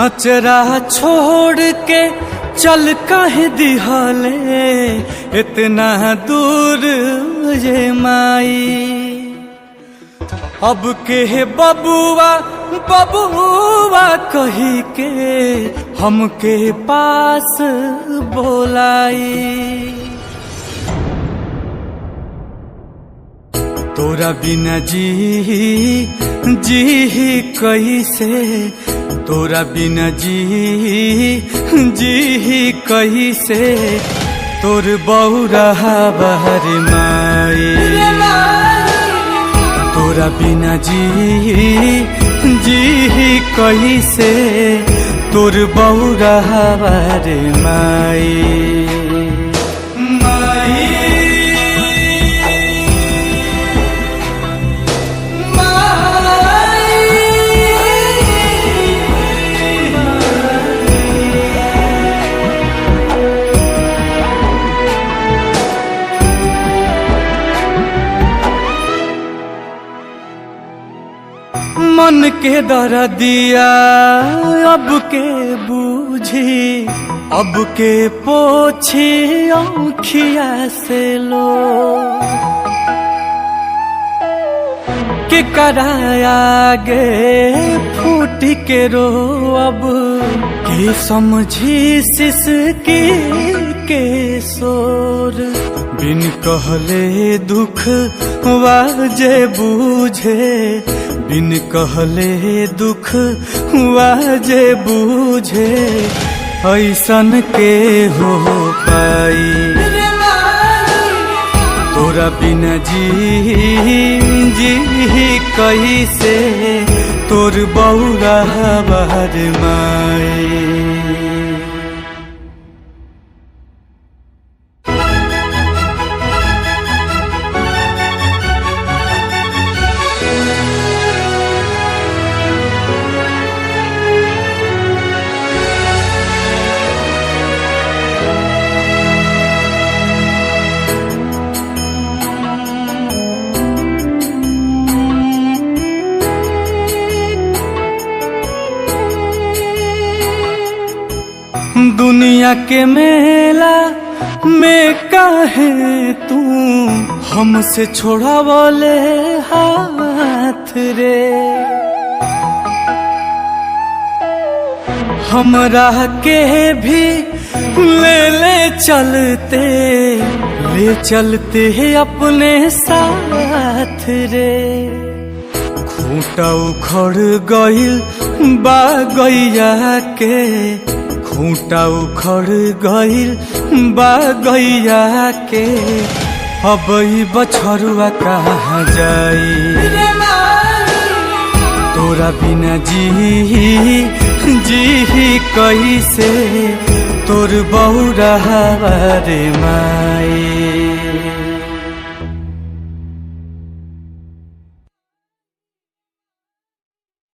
अचरा छोड़ के चल काहे दिहले इतना दूर ये माई। अब के बबुआ बबुआ कही के हमके पास बोलाई। तोरा बिना जी कैसे, तोरा बिना जी कैसे, तोर बौरा बहर माई। तोरा बिना जी कैसे, तोर बौरा बहर माई। मन के दर्दिया अब के बूझी, अब के पोछी आँखिया से लो। के कराया गे फूट के रो, अब के समझी सिसकी के शोर। बिन कहले दुख वाजे बूझे, बिन कहले दुख वाजे बूझे, ऐसन के हो पाई। तोरा बिना जी कैसे, तोर बौरा बहर माई। दुनिया के मेला में काहे तू हमसे छोड़ावले हाथ रे। हमरा के भी ले चलते अपने साथ रे। खूंटा उखड़ गइल बा गैया के, खूंटा उखड़ गइल बा गैया के, अब ई बछरुआ कहाँ जाई। तोरा बिना जी कैसे, तोर बौरा रे माई।